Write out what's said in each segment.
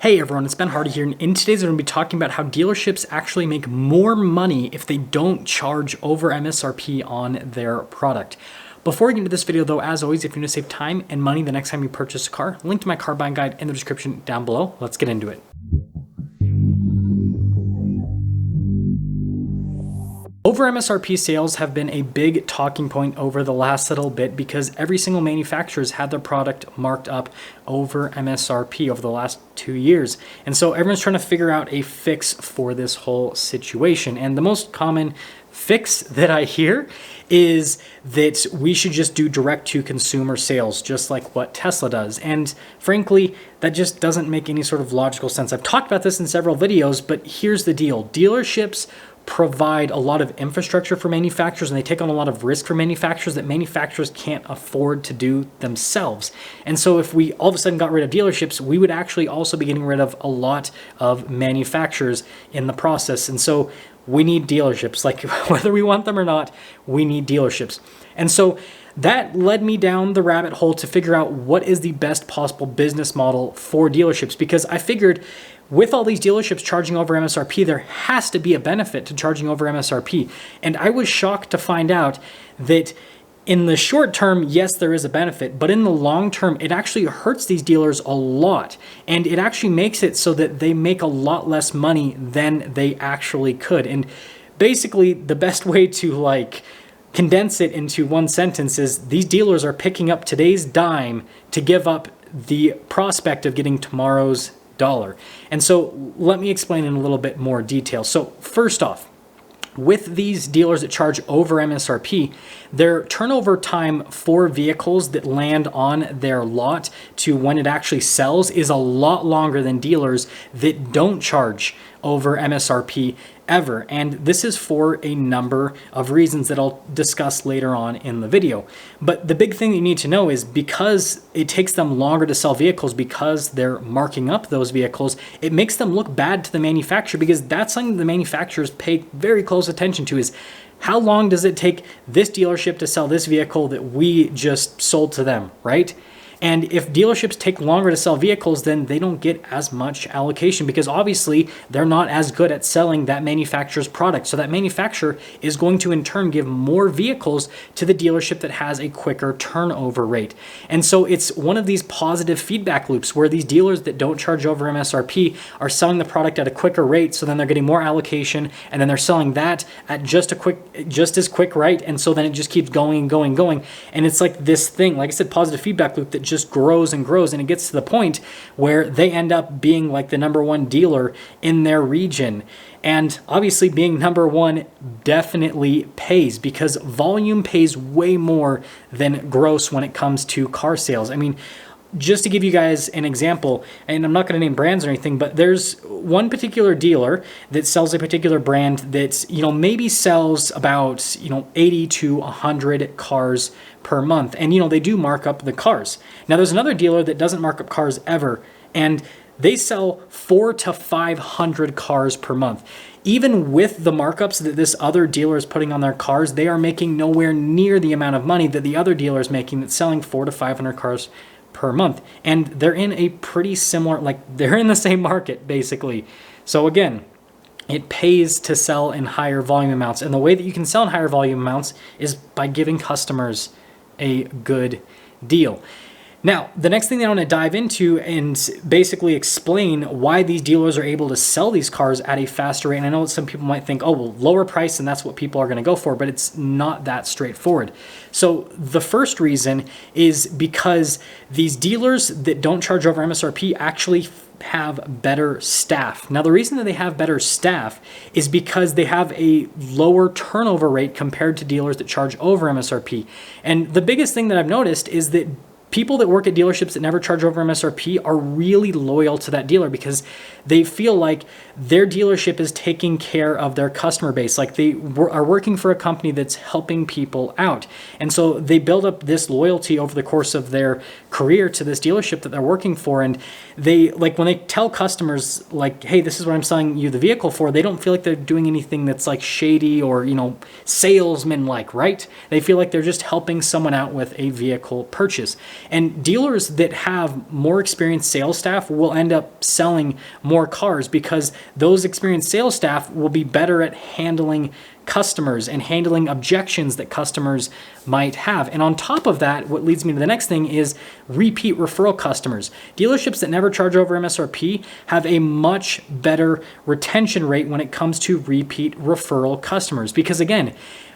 Hey everyone, it's Ben Hardy here, and in today's video, I'm going to be talking about how dealerships actually make more money if they don't charge over MSRP on their product. Before we get into this video though, as always, if you want to save time and money the next time you purchase a car, link to my car buying guide in the description down below. Let's get into it. Over MSRP sales have been a big talking point over the last little bit because every single manufacturer's had their product marked up over MSRP over the last 2 years. And so everyone's trying to figure out a fix for this whole situation. And the most common fix that I hear is that we should just do direct to consumer sales, just like what Tesla does. And frankly, that just doesn't make any sort of logical sense. I've talked about this in several videos, but here's the deal. Dealerships provide a lot of infrastructure for manufacturers, and they take on a lot of risk for manufacturers that manufacturers can't afford to do themselves. And so if we all of a sudden got rid of dealerships, we would actually also be getting rid of a lot of manufacturers in the process. And so we need dealerships, like whether we want them or not, we need dealerships. And so that led me down the rabbit hole to figure out what is the best possible business model for dealerships, because I figured with all these dealerships charging over MSRP, there has to be a benefit to charging over MSRP. And I was shocked to find out that in the short term, yes, there is a benefit, but in the long term, it actually hurts these dealers a lot. And it actually makes it so that they make a lot less money than they actually could. And basically, the best way to condense it into one sentence is these dealers are picking up today's dime to give up the prospect of getting tomorrow's dollar. And so let me explain in a little bit more detail. So first off, with these dealers that charge over MSRP, their turnover time for vehicles that land on their lot to when it actually sells is a lot longer than dealers that don't charge over MSRP ever. And this is for a number of reasons that I'll discuss later on in the video. But the big thing that you need to know is because it takes them longer to sell vehicles because they're marking up those vehicles, it makes them look bad to the manufacturer, because that's something the manufacturers pay very close attention to, is how long does it take this dealership to sell this vehicle that we just sold to them, right? And if dealerships take longer to sell vehicles, then they don't get as much allocation, because obviously they're not as good at selling that manufacturer's product. So that manufacturer is going to in turn give more vehicles to the dealership that has a quicker turnover rate. And so it's one of these positive feedback loops where these dealers that don't charge over MSRP are selling the product at a quicker rate. So then they're getting more allocation, and then they're selling that at just as quick, right? And so then it just keeps going and going and going. And it's like this thing, like I said, positive feedback loop that just grows and grows, and it gets to the point where they end up being like the #1 dealer in their region. And obviously being #1 definitely pays, because volume pays way more than gross when it comes to car sales. I mean, just to give you guys an example, and I'm not going to name brands or anything, but there's one particular dealer that sells a particular brand that, maybe sells about, 80 to 100 cars per month. And, they do mark up the cars. Now, there's another dealer that doesn't mark up cars ever, and they sell 400 to 500 cars per month. Even with the markups that this other dealer is putting on their cars, they are making nowhere near the amount of money that the other dealer is making that's selling 400 to 500 cars per month. And they're in a pretty similar, they're in the same market basically. So again, it pays to sell in higher volume amounts. And the way that you can sell in higher volume amounts is by giving customers a good deal. Now, the next thing that I want to dive into and basically explain why these dealers are able to sell these cars at a faster rate. And I know some people might think, oh, well, lower price and that's what people are going to go for, but it's not that straightforward. So the first reason is because these dealers that don't charge over MSRP actually have better staff. Now, the reason that they have better staff is because they have a lower turnover rate compared to dealers that charge over MSRP. And the biggest thing that I've noticed is that people that work at dealerships that never charge over MSRP are really loyal to that dealer, because they feel like their dealership is taking care of their customer base. Like they are working for a company that's helping people out. And so they build up this loyalty over the course of their career to this dealership that they're working for. And they, when they tell customers, hey, this is what I'm selling you the vehicle for, they don't feel like they're doing anything that's shady or, salesman-like, right? They feel like they're just helping someone out with a vehicle purchase. And dealers that have more experienced sales staff will end up selling more cars because those experienced sales staff will be better at handling customers and handling objections that customers might have. And on top of that, what leads me to the next thing is repeat referral customers. Dealerships that never charge over MSRP have a much better retention rate when it comes to repeat referral customers. Because again,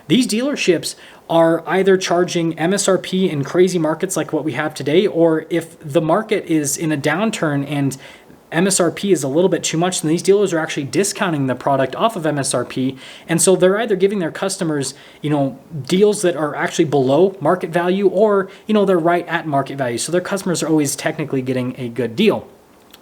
these dealerships are either charging MSRP in crazy markets like what we have today, or if the market is in a downturn and MSRP is a little bit too much, then these dealers are actually discounting the product off of MSRP. And so they're either giving their customers, deals that are actually below market value, or, they're right at market value. So their customers are always technically getting a good deal.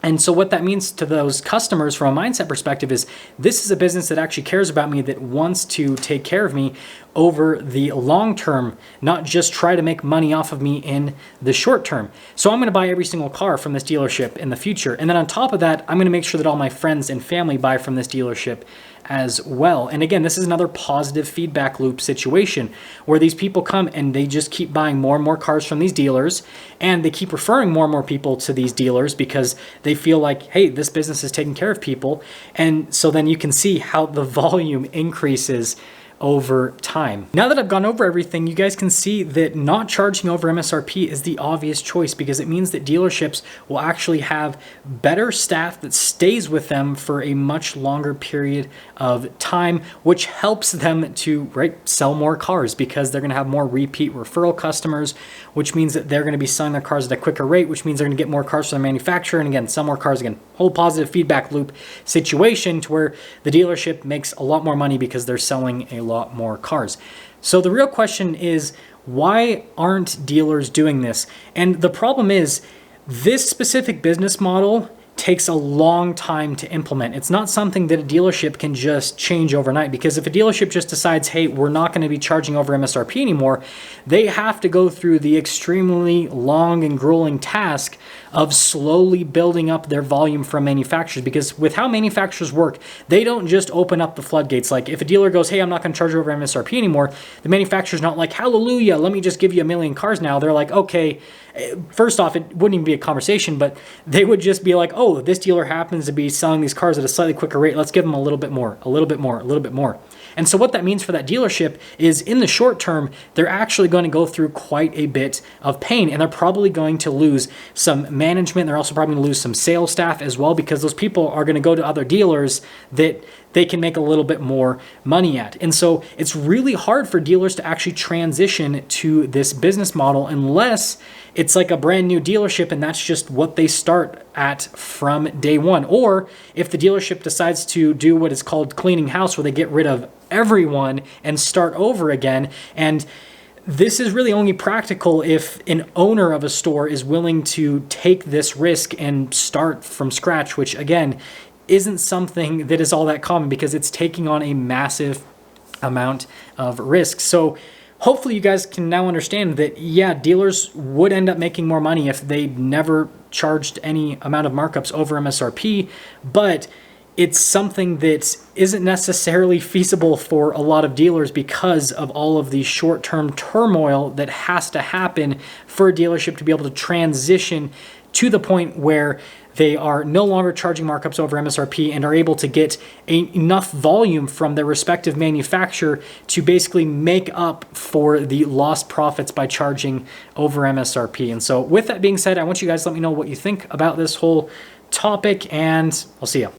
And so what that means to those customers from a mindset perspective is this is a business that actually cares about me, that wants to take care of me over the long term, not just try to make money off of me in the short term. So I'm going to buy every single car from this dealership in the future. And then on top of that, I'm going to make sure that all my friends and family buy from this dealership as well. And again, this is another positive feedback loop situation where these people come and they just keep buying more and more cars from these dealers, and they keep referring more and more people to these dealers because they feel like, hey, this business is taking care of people. And so then you can see how the volume increases over time. Now that I've gone over everything, you guys can see that not charging over MSRP is the obvious choice, because it means that dealerships will actually have better staff that stays with them for a much longer period of time, which helps them to sell more cars, because they're going to have more repeat referral customers, which means that they're going to be selling their cars at a quicker rate, which means they're going to get more cars from the manufacturer, and again, sell more cars. Again, whole positive feedback loop situation to where the dealership makes a lot more money because they're selling a lot more cars. So the real question is, why aren't dealers doing this? And the problem is, this specific business model takes a long time to implement. It's not something that a dealership can just change overnight, because if a dealership just decides, hey, we're not going to be charging over MSRP anymore, they have to go through the extremely long and grueling task of slowly building up their volume from manufacturers. Because with how manufacturers work, they don't just open up the floodgates. Like if a dealer goes, hey, I'm not going to charge over MSRP anymore, the manufacturer's not like, hallelujah, let me just give you 1 million cars now. They're like, okay, first off, it wouldn't even be a conversation, but they would just be like, oh, this dealer happens to be selling these cars at a slightly quicker rate. Let's give them a little bit more, a little bit more, a little bit more. And so what that means for that dealership is, in the short term, they're actually going to go through quite a bit of pain, and they're probably going to lose some management. They're also probably going to lose some sales staff as well, because those people are going to go to other dealers that they can make a little bit more money at. And so it's really hard for dealers to actually transition to this business model unless it's like a brand new dealership and that's just what they start at from day one. Or if the dealership decides to do what is called cleaning house, where they get rid of everyone and start over again. And this is really only practical if an owner of a store is willing to take this risk and start from scratch, which again isn't something that is all that common, because it's taking on a massive amount of risk. So hopefully you guys can now understand that, yeah, dealers would end up making more money if they never charged any amount of markups over MSRP, but it's something that isn't necessarily feasible for a lot of dealers because of all of the short-term turmoil that has to happen for a dealership to be able to transition to the point where they are no longer charging markups over MSRP and are able to get enough volume from their respective manufacturer to basically make up for the lost profits by charging over MSRP. And so with that being said, I want you guys to let me know what you think about this whole topic, and I'll see you.